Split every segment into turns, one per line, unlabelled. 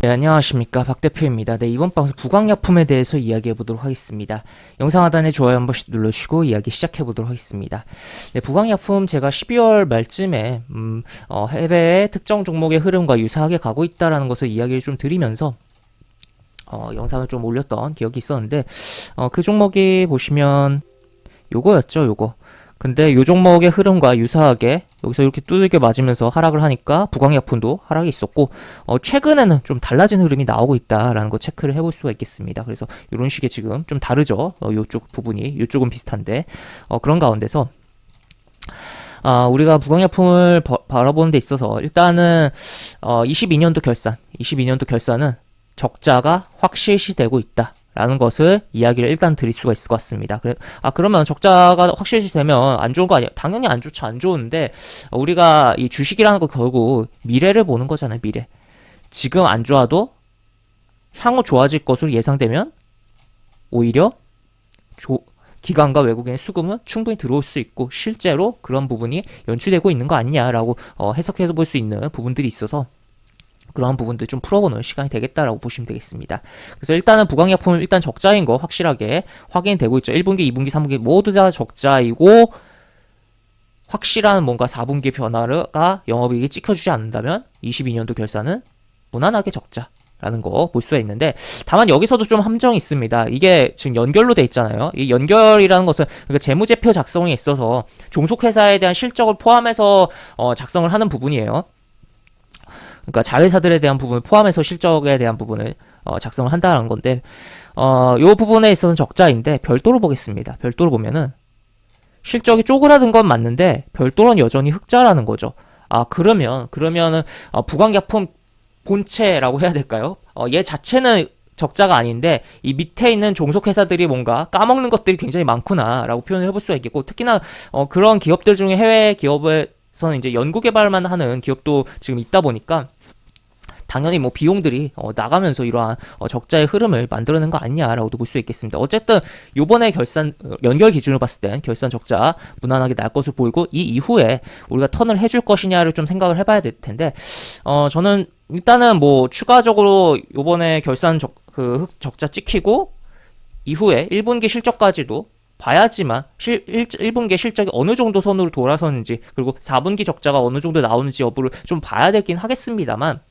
네, 안녕하십니까. 박 대표입니다. 네, 이번 방송 부광약품에 대해서 이야기해 보도록 하겠습니다. 영상 하단에 좋아요 한 번씩 눌러주시고 이야기 시작해 보도록 하겠습니다. 네, 부광약품 제가 12월 말쯤에 해외의 특정 종목의 흐름과 유사하게 가고 있다라는 것을 이야기를 좀 드리면서 영상을 좀 올렸던 기억이 있었는데 그 종목이 보시면 요거였죠, 요거. 근데 요 종목의 흐름과 유사하게 여기서 이렇게 두들겨 맞으면서 하락을 하니까 부광약품도 하락이 있었고 최근에는 좀 달라진 흐름이 나오고 있다라는 거 체크를 해볼 수가 있겠습니다. 그래서 이런 식의 지금 좀 다르죠. 요쪽 부분이 요쪽은 비슷한데 그런 가운데서 우리가 부광약품을 바라보는 데 있어서 일단은 22년도 결산은 적자가 확실시되고 있다. 라는 것을 이야기를 일단 드릴 수가 있을 것 같습니다. 그러면 적자가 확실시 되면 안 좋은 거 아니에요? 당연히 안 좋죠. 안 좋은데, 우리가 이 주식이라는 거 결국 미래를 보는 거잖아요, 미래. 지금 안 좋아도 향후 좋아질 것으로 예상되면 오히려 기관과 외국인의 수금은 충분히 들어올 수 있고 실제로 그런 부분이 연출되고 있는 거 아니냐라고 해석해서 볼 수 있는 부분들이 있어서 그러한 부분들 좀 풀어보는 시간이 되겠다라고 보시면 되겠습니다. 그래서 일단은 부광약품은 일단 적자인 거 확실하게 확인이 되고 있죠. 1분기, 2분기, 3분기 모두 다 적자이고 확실한 뭔가 4분기 변화가 영업이익이 찍혀주지 않는다면 22년도 결산은 무난하게 적자라는 거 볼 수가 있는데 다만 여기서도 좀 함정이 있습니다. 이게 지금 연결로 돼 있잖아요. 이 연결이라는 것은 그러니까 재무제표 작성에 있어서 종속회사에 대한 실적을 포함해서 작성을 하는 부분이에요. 그러니까 자회사들에 대한 부분을 포함해서 실적에 대한 부분을 작성을 한다는 건데 요 부분에 있어서는 적자인데 별도로 보겠습니다. 별도로 보면은 실적이 쪼그라든 건 맞는데 별도로는 여전히 흑자라는 거죠. 그러면은 부광약품 본체라고 해야 될까요? 얘 자체는 적자가 아닌데 이 밑에 있는 종속회사들이 뭔가 까먹는 것들이 굉장히 많구나라고 표현을 해볼 수가 있겠고 특히나 그런 기업들 중에 해외 기업에서는 이제 연구개발만 하는 기업도 지금 있다 보니까 당연히 뭐 비용들이 나가면서 이러한 적자의 흐름을 만들어낸 거 아니냐라고도 볼 수 있겠습니다. 어쨌든 요번에 결산 연결 기준으로 봤을 땐 결산 적자 무난하게 날 것으로 보이고 이 이후에 우리가 턴을 해줄 것이냐를 좀 생각을 해봐야 될 텐데 저는 일단은 뭐 추가적으로 요번에 결산 적자 찍히고 이후에 1분기 실적까지도 봐야지만 1분기 실적이 어느 정도 선으로 돌아서는지 그리고 4분기 적자가 어느 정도 나오는지 여부를 좀 봐야 되긴 하겠습니다만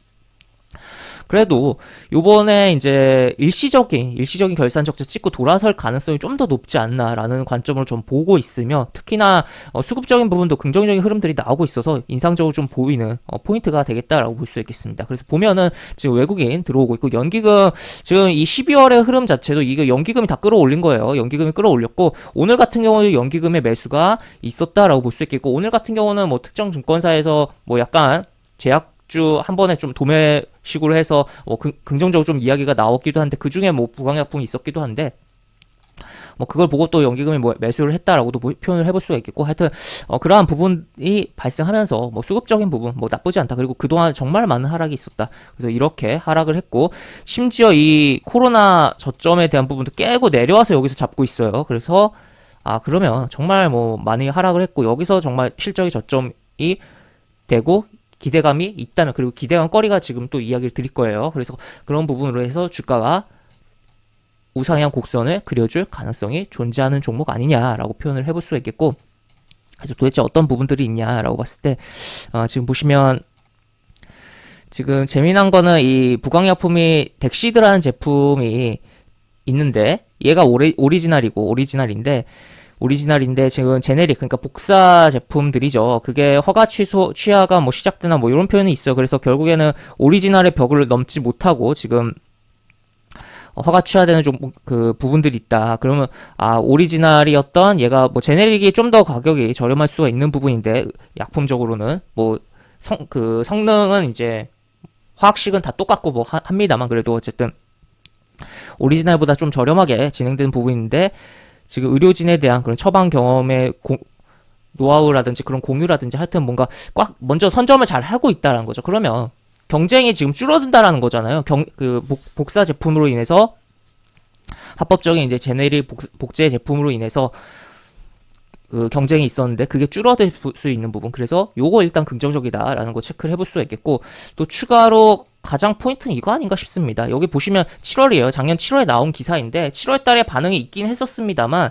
그래도 요번에 이제 일시적인 결산 적자 찍고 돌아설 가능성이 좀 더 높지 않나라는 관점으로 좀 보고 있으며 특히나 수급적인 부분도 긍정적인 흐름들이 나오고 있어서 인상적으로 좀 보이는 포인트가 되겠다라고 볼 수 있겠습니다. 그래서 보면은 지금 외국인 들어오고 있고 연기금 지금 이 12월의 흐름 자체도 이거 연기금이 다 끌어올린 거예요. 연기금이 끌어올렸고 오늘 같은 경우는 연기금의 매수가 있었다라고 볼 수 있겠고 오늘 같은 경우는 뭐 특정 증권사에서 뭐 약간 제약주 한 번에 좀 도매식으로 해서 긍정적으로 좀 이야기가 나왔기도 한데 그 중에 뭐 부광약품이 있었기도 한데 뭐 그걸 보고 또 연기금이 뭐 매수를 했다라고도 표현을 해볼 수가 있겠고 하여튼 그러한 부분이 발생하면서 뭐 수급적인 부분 뭐 나쁘지 않다. 그리고 그동안 정말 많은 하락이 있었다. 그래서 이렇게 하락을 했고 심지어 이 코로나 저점에 대한 부분도 깨고 내려와서 여기서 잡고 있어요. 그래서 그러면 정말 뭐 많이 하락을 했고 여기서 정말 실적이 저점이 되고 기대감이 있다면 그리고 기대감 거리가 지금 또 이야기를 드릴 거예요. 그래서 그런 부분으로 해서 주가가 우상향 곡선을 그려줄 가능성이 존재하는 종목 아니냐라고 표현을 해볼 수가 있겠고 그래서 도대체 어떤 부분들이 있냐라고 봤을 때 지금 보시면 지금 재미난 거는 이 부광약품이 덱시드라는 제품이 있는데 얘가 오리지널인데 지금 제네릭 그러니까 복사 제품들이죠. 그게 허가 취하가 뭐 시작되나 뭐 이런 표현이 있어요. 그래서 결국에는 오리지널의 벽을 넘지 못하고 지금 허가 취하되는 좀 그 부분들이 있다. 그러면 오리지널이었던 얘가 뭐 제네릭이 좀 더 가격이 저렴할 수가 있는 부분인데 약품적으로는 뭐 성능은 이제 화학식은 다 똑같고 뭐 합니다만 그래도 어쨌든 오리지널보다 좀 저렴하게 진행되는 부분인데 지금 의료진에 대한 그런 처방 경험의 노하우라든지 그런 공유라든지 하여튼 뭔가 꽉 먼저 선점을 잘 하고 있다라는 거죠. 그러면 경쟁이 지금 줄어든다라는 거잖아요. 복사 제품으로 인해서 합법적인 이제 제네릭 복제 제품으로 인해서 그 경쟁이 있었는데 그게 줄어들 수 있는 부분, 그래서 요거 일단 긍정적이다라는 거 체크를 해볼 수가 있겠고, 또 추가로 가장 포인트는 이거 아닌가 싶습니다. 여기 보시면 7월이에요. 작년 7월에 나온 기사인데 7월 달에 반응이 있긴 했었습니다만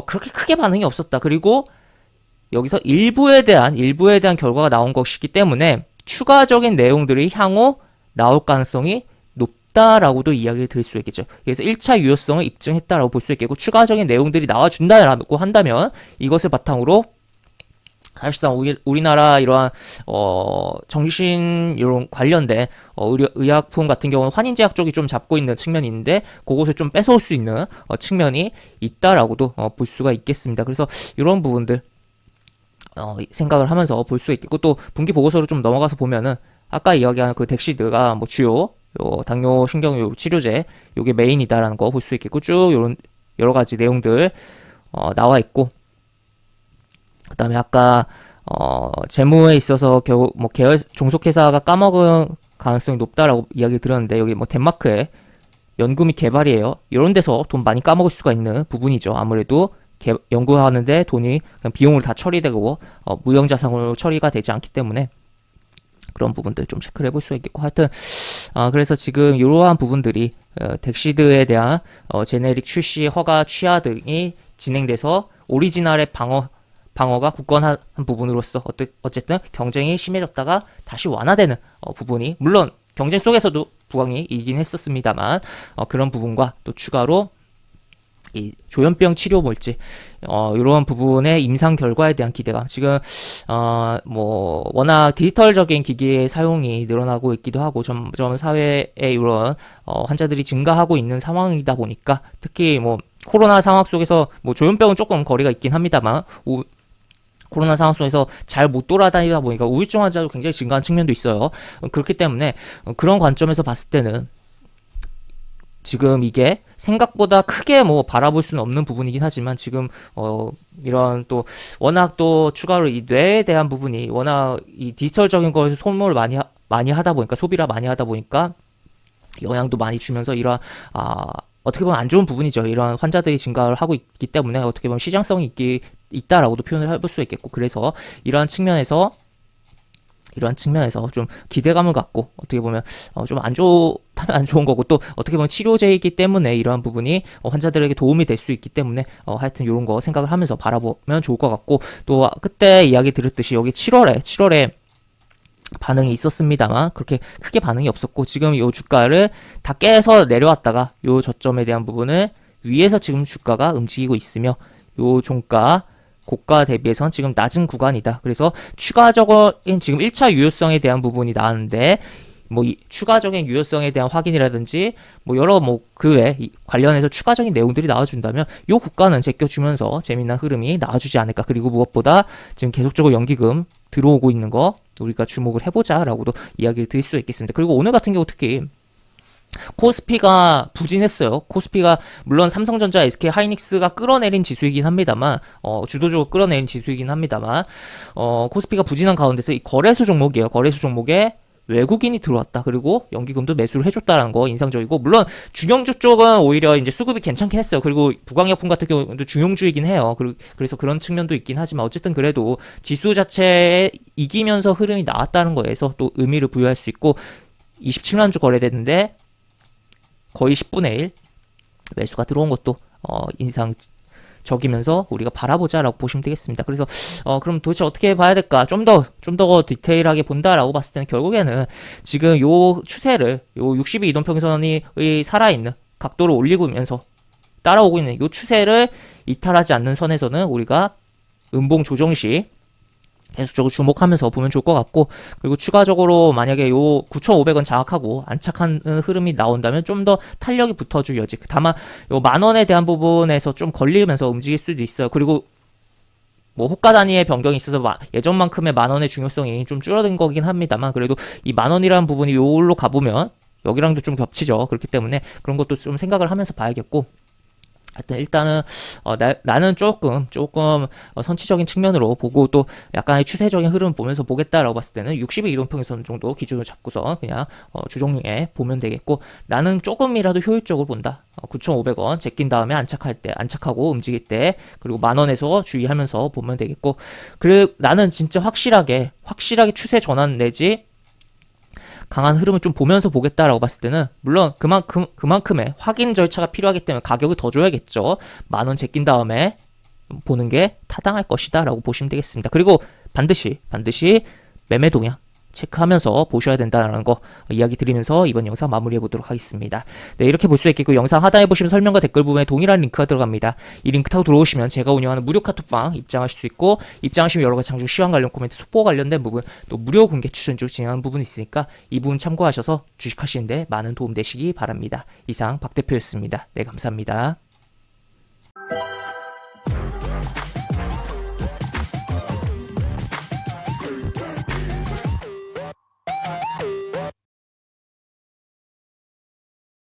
그렇게 크게 반응이 없었다. 그리고 여기서 일부에 대한 결과가 나온 것이기 때문에 추가적인 내용들이 향후 나올 가능성이 높다라고도 이야기를 드릴 수 있겠죠. 그래서 1차 유효성을 입증했다라고 볼 수 있겠고, 추가적인 내용들이 나와준다라고 한다면 이것을 바탕으로 사실상 우리나라 이러한 정신 이런 관련된 의약품 같은 경우는 환인제약 쪽이 좀 잡고 있는 측면이 있는데 그것을 좀 뺏어올 수 있는 측면이 있다라고도 볼 수가 있겠습니다. 그래서 이런 부분들 생각을 하면서 볼 수 있겠고, 또 분기 보고서로 좀 넘어가서 보면은 아까 이야기한 그 덱시드가 뭐 주요 당뇨 신경요 치료제 요게 메인이다라는 거 볼 수 있겠고, 쭉 요런 여러 가지 내용들 나와 있고, 그다음에 아까 재무에 있어서 결국 뭐 계열 종속회사가 까먹은 가능성이 높다라고 이야기 드렸는데, 여기 뭐 덴마크의 연구 및 개발이에요. 이런 데서 돈 많이 까먹을 수가 있는 부분이죠. 아무래도 연구하는데 돈이 그냥 비용으로 다 처리되고 무형자산으로 처리가 되지 않기 때문에 그런 부분들 좀 체크를 해볼 수 있겠고, 하여튼 그래서 지금 이러한 부분들이 덱시드에 대한 제네릭 출시 허가 취하 등이 진행돼서 오리지널의 방어가 굳건한 부분으로서 어쨌든 경쟁이 심해졌다가 다시 완화되는 부분이, 물론 경쟁 속에서도 부강이 이긴 했었습니다만 그런 부분과 또 추가로 이 조현병 치료 물질 이런 부분의 임상 결과에 대한 기대감, 지금 뭐 워낙 디지털적인 기기의 사용이 늘어나고 있기도 하고 점점 사회에 이런 환자들이 증가하고 있는 상황이다 보니까, 특히 뭐 코로나 상황 속에서 뭐 조현병은 조금 거리가 있긴 합니다만 코로나 상황 속에서 잘 못 돌아다니다 보니까 우울증 환자도 굉장히 증가한 측면도 있어요. 그렇기 때문에 그런 관점에서 봤을 때는 지금 이게 생각보다 크게 뭐 바라볼 수는 없는 부분이긴 하지만, 지금 이런 또 워낙 또 추가로 이 뇌에 대한 부분이 워낙 이 디지털적인 거에서 소모를 많이 하다 보니까, 소비를 많이 하다 보니까 영향도 많이 주면서 이런 어떻게 보면 안 좋은 부분이죠. 이런 환자들이 증가를 하고 있기 때문에 어떻게 보면 시장성이 있다라고도 표현을 해볼 수 있겠고, 그래서 이러한 측면에서 좀 기대감을 갖고, 어떻게 보면 좀 안 좋다면 안 좋은 거고, 또 어떻게 보면 치료제이기 때문에 이러한 부분이 환자들에게 도움이 될 수 있기 때문에 하여튼 이런 거 생각을 하면서 바라보면 좋을 것 같고, 또 그때 이야기 드렸듯이 여기 7월에 반응이 있었습니다만 그렇게 크게 반응이 없었고, 지금 이 주가를 다 깨서 내려왔다가 이 저점에 대한 부분을 위에서 지금 주가가 움직이고 있으며, 이 종가 고가 대비해선 지금 낮은 구간이다. 그래서 추가적인 지금 1차 유효성에 대한 부분이 나왔는데, 뭐 추가적인 유효성에 대한 확인이라든지 뭐 여러 뭐 그 외 관련해서 추가적인 내용들이 나와준다면 이 고가는 제껴주면서 재미난 흐름이 나와주지 않을까. 그리고 무엇보다 지금 계속적으로 연기금 들어오고 있는 거 우리가 주목을 해보자라고도 이야기를 드릴 수 있겠습니다. 그리고 오늘 같은 경우 특히 코스피가 부진했어요. 코스피가 물론 삼성전자, SK 하이닉스가 끌어내린 지수이긴 합니다만, 주도적으로 끌어내린 지수이긴 합니다만, 코스피가 부진한 가운데서 이 거래소 종목이에요. 거래소 종목에 외국인이 들어왔다. 그리고 연기금도 매수를 해줬다라는 거 인상적이고, 물론 중형주 쪽은 오히려 이제 수급이 괜찮긴 했어요. 그리고 부강약품 같은 경우도 중형주이긴 해요. 그래서 그런 측면도 있긴 하지만, 어쨌든 그래도 지수 자체에 이기면서 흐름이 나왔다는 거에서 또 의미를 부여할 수 있고, 27만 주 거래됐는데 거의 10분의 1 매수가 들어온 것도 인상적이면서 우리가 바라보자라고 보시면 되겠습니다. 그래서 그럼 도대체 어떻게 봐야 될까? 좀 더 디테일하게 본다라고 봤을 때는 결국에는 지금 요 추세를, 요 62 이동평선이 살아있는 각도를 올리면서 따라오고 있는 요 추세를 이탈하지 않는 선에서는 우리가 음봉 조정 시 계속적으로 주목하면서 보면 좋을 것 같고, 그리고 추가적으로 만약에 요 9,500원 장악하고 안착하는 흐름이 나온다면 좀 더 탄력이 붙어줄 여지. 다만 요 만원에 대한 부분에서 좀 걸리면서 움직일 수도 있어요. 그리고 뭐 호가 단위의 변경이 있어서 예전만큼의 만원의 중요성이 좀 줄어든 거긴 합니다만, 그래도 이 만원이라는 부분이 요걸로 가보면 여기랑도 좀 겹치죠. 그렇기 때문에 그런 것도 좀 생각을 하면서 봐야겠고, 하여튼 일단은 나는 조금 선취적인 측면으로 보고 또 약간의 추세적인 흐름 보면서 보겠다라고 봤을 때는 60의 이동평균선 정도 기준을 잡고서 그냥 주종에 보면 되겠고, 나는 조금이라도 효율적으로 본다. 9,500원 제낀 다음에 안착하고 움직일 때, 그리고 10,000원에서 주의하면서 보면 되겠고, 그리고 나는 진짜 확실하게 추세 전환 내지 강한 흐름을 좀 보면서 보겠다라고 봤을 때는, 물론 그만큼의 확인 절차가 필요하기 때문에 가격을 더 줘야겠죠. 10,000원 제낀 다음에 보는 게 타당할 것이다 라고 보시면 되겠습니다. 그리고 반드시 매매 동향 체크하면서 보셔야 된다는 거 이야기 드리면서 이번 영상 마무리해 보도록 하겠습니다. 네, 이렇게 볼 수 있겠고, 영상 하단에 보시면 설명과 댓글 부분에 동일한 링크가 들어갑니다. 이 링크 타고 들어오시면 제가 운영하는 무료 카톡방 입장하실 수 있고, 입장하시면 여러 가지 장중 시황 관련 코멘트, 속보 관련된 부분, 또 무료 공개 추천 중 진행하는 부분이 있으니까 이 부분 참고하셔서 주식하시는데 많은 도움 되시기 바랍니다. 이상 박 대표였습니다. 네, 감사합니다.